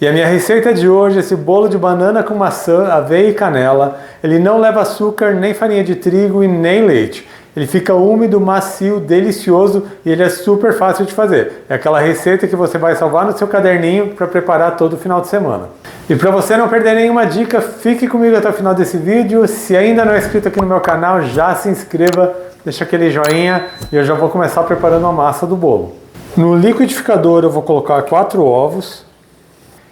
E a minha receita de hoje é esse bolo de banana com maçã, aveia e canela. Ele não leva açúcar, nem farinha de trigo e nem leite. Ele fica úmido, macio, delicioso e ele é super fácil de fazer. É aquela receita que você vai salvar no seu caderninho para preparar todo final de semana. E para você não perder nenhuma dica, fique comigo até o final desse vídeo. Se ainda não é inscrito aqui no meu canal, já se inscreva, deixa aquele joinha e eu já vou começar preparando a massa do bolo. No liquidificador eu vou colocar 4 ovos.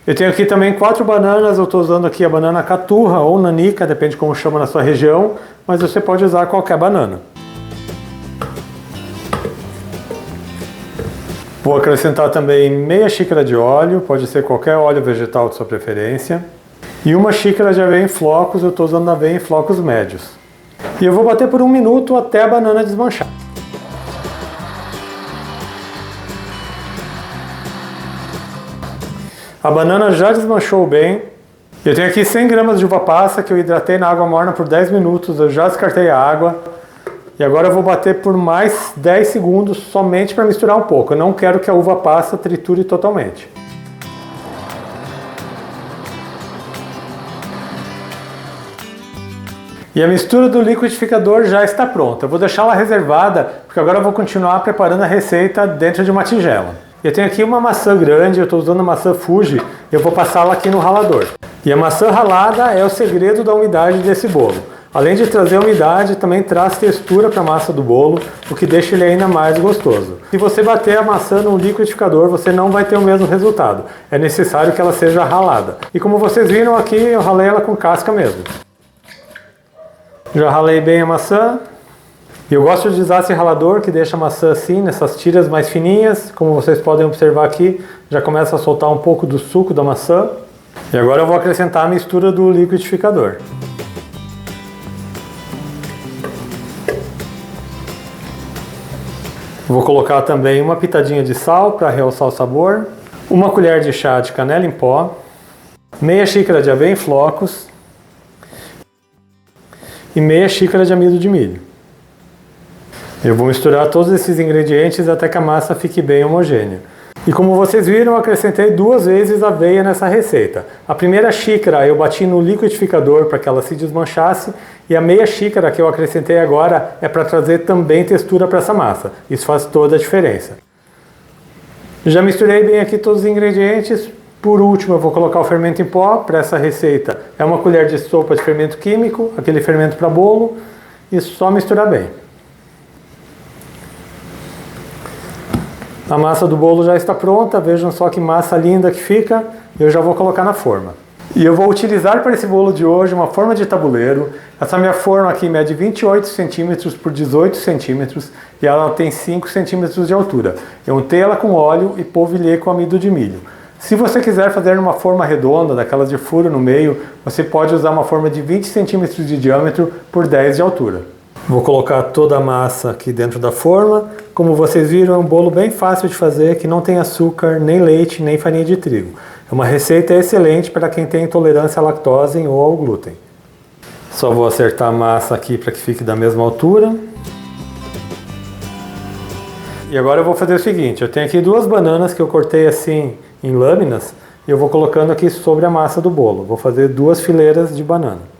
Eu tenho aqui também 4 bananas, eu estou usando aqui a banana caturra ou nanica, depende de como chama na sua região, mas você pode usar qualquer banana. Vou acrescentar também meia xícara de óleo, pode ser qualquer óleo vegetal de sua preferência. E 1 xícara de aveia em flocos, eu estou usando aveia em flocos médios. E eu vou bater por 1 minuto até a banana desmanchar. A banana já desmanchou bem. Eu tenho aqui 100 gramas de uva passa que eu hidratei na água morna por 10 minutos, eu já descartei a água. E agora eu vou bater por mais 10 segundos somente para misturar um pouco. Eu não quero que a uva passa triture totalmente. E a mistura do liquidificador já está pronta. Eu vou deixá-la reservada, porque agora eu vou continuar preparando a receita dentro de uma tigela. Eu tenho aqui uma maçã grande, eu estou usando a maçã Fuji, eu vou passá-la aqui no ralador. E a maçã ralada é o segredo da umidade desse bolo. Além de trazer umidade, também traz textura para a massa do bolo, o que deixa ele ainda mais gostoso. Se você bater a maçã no liquidificador, você não vai ter o mesmo resultado. É necessário que ela seja ralada. E como vocês viram aqui, eu ralei ela com casca mesmo. Já ralei bem a maçã. E eu gosto de usar esse ralador que deixa a maçã assim, nessas tiras mais fininhas. Como vocês podem observar aqui, já começa a soltar um pouco do suco da maçã. E agora eu vou acrescentar a mistura do liquidificador. Vou colocar também uma pitadinha de sal para realçar o sabor. 1 colher de chá de canela em pó. Meia xícara de aveia em flocos. E meia xícara de amido de milho. Eu vou misturar todos esses ingredientes até que a massa fique bem homogênea. E como vocês viram, eu acrescentei 2 vezes aveia nessa receita. A primeira xícara eu bati no liquidificador para que ela se desmanchasse, e a meia xícara que eu acrescentei agora é para trazer também textura para essa massa. Isso faz toda a diferença. Já misturei bem aqui todos os ingredientes. Por último, eu vou colocar o fermento em pó para essa receita. É 1 colher de sopa de fermento químico, aquele fermento para bolo, e só misturar bem. A massa do bolo já está pronta, vejam só que massa linda que fica. Eu já vou colocar na forma. E eu vou utilizar para esse bolo de hoje uma forma de tabuleiro. Essa minha forma aqui mede 28 centímetros por 18 centímetros e ela tem 5 centímetros de altura. Eu untei ela com óleo e polvilhei com amido de milho. Se você quiser fazer uma forma redonda, daquelas de furo no meio, você pode usar uma forma de 20 centímetros de diâmetro por 10 de altura. Vou colocar toda a massa aqui dentro da forma. Como vocês viram, é um bolo bem fácil de fazer, que não tem açúcar, nem leite, nem farinha de trigo. É uma receita excelente para quem tem intolerância à lactose ou ao glúten. Só vou acertar a massa aqui para que fique da mesma altura. E agora eu vou fazer o seguinte, eu tenho aqui 2 bananas que eu cortei assim em lâminas e eu vou colocando aqui sobre a massa do bolo. Vou fazer 2 fileiras de banana.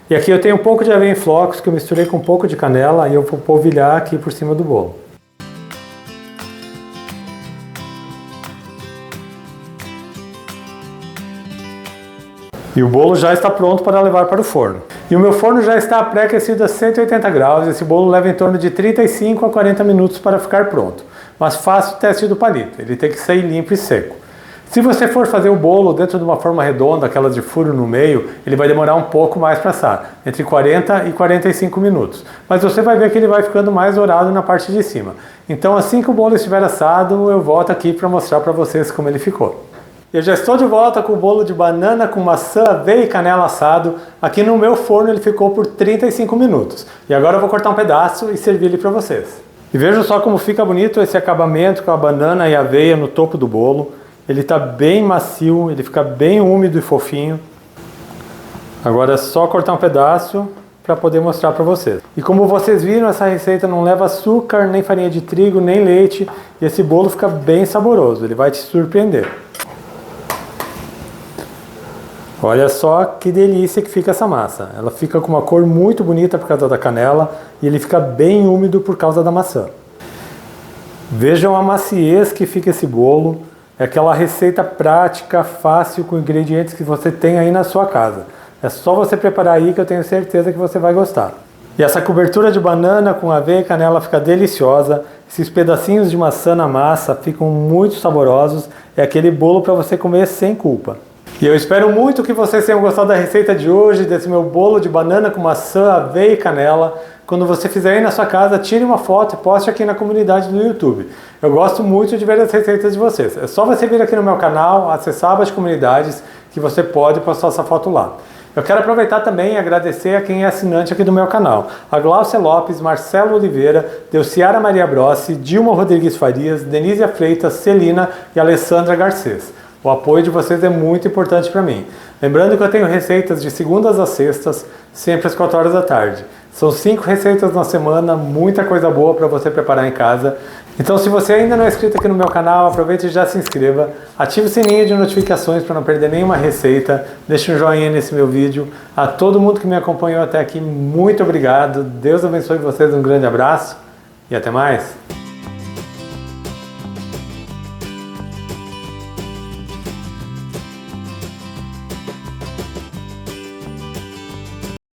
E aqui eu tenho um pouco de aveia em flocos que eu misturei com um pouco de canela e eu vou polvilhar aqui por cima do bolo. E o bolo já está pronto para levar para o forno. E o meu forno já está pré-aquecido a 180 graus. Esse bolo leva em torno de 35 a 40 minutos para ficar pronto. Mas faça o teste do palito, ele tem que sair limpo e seco. Se você for fazer o bolo dentro de uma forma redonda, aquelas de furo no meio, ele vai demorar um pouco mais para assar, entre 40 e 45 minutos. Mas você vai ver que ele vai ficando mais dourado na parte de cima. Então assim que o bolo estiver assado, eu volto aqui para mostrar para vocês como ele ficou. Eu já estou de volta com o bolo de banana com maçã, aveia e canela assado. Aqui no meu forno ele ficou por 35 minutos. E agora eu vou cortar um pedaço e servir ele para vocês. E vejam só como fica bonito esse acabamento com a banana e a aveia no topo do bolo. Ele está bem macio, ele fica bem úmido e fofinho. Agora é só cortar um pedaço para poder mostrar para vocês. E como vocês viram, essa receita não leva açúcar, nem farinha de trigo, nem leite, e esse bolo fica bem saboroso, ele vai te surpreender. Olha só que delícia que fica essa massa. Ela fica com uma cor muito bonita por causa da canela e ele fica bem úmido por causa da maçã. Vejam a maciez que fica esse bolo. É aquela receita prática, fácil, com ingredientes que você tem aí na sua casa. É só você preparar aí que eu tenho certeza que você vai gostar. E essa cobertura de banana com aveia e canela fica deliciosa. Esses pedacinhos de maçã na massa ficam muito saborosos. É aquele bolo para você comer sem culpa. E eu espero muito que vocês tenham gostado da receita de hoje, desse meu bolo de banana com maçã, aveia e canela. Quando você fizer aí na sua casa, tire uma foto e poste aqui na comunidade do YouTube. Eu gosto muito de ver as receitas de vocês. É só você vir aqui no meu canal, acessar as comunidades, que você pode postar essa foto lá. Eu quero aproveitar também e agradecer a quem é assinante aqui do meu canal. A Glaucia Lopes, Marcelo Oliveira, Delciara Maria Brossi, Dilma Rodrigues Farias, Denise Freitas, Celina e Alessandra Garcês. O apoio de vocês é muito importante para mim. Lembrando que eu tenho receitas de segundas a sextas, sempre às 4 horas da tarde. São 5 receitas na semana, muita coisa boa para você preparar em casa. Então, se você ainda não é inscrito aqui no meu canal, aproveite e já se inscreva. Ative o sininho de notificações para não perder nenhuma receita. Deixe um joinha nesse meu vídeo. A todo mundo que me acompanhou até aqui, muito obrigado. Deus abençoe vocês, um grande abraço e até mais.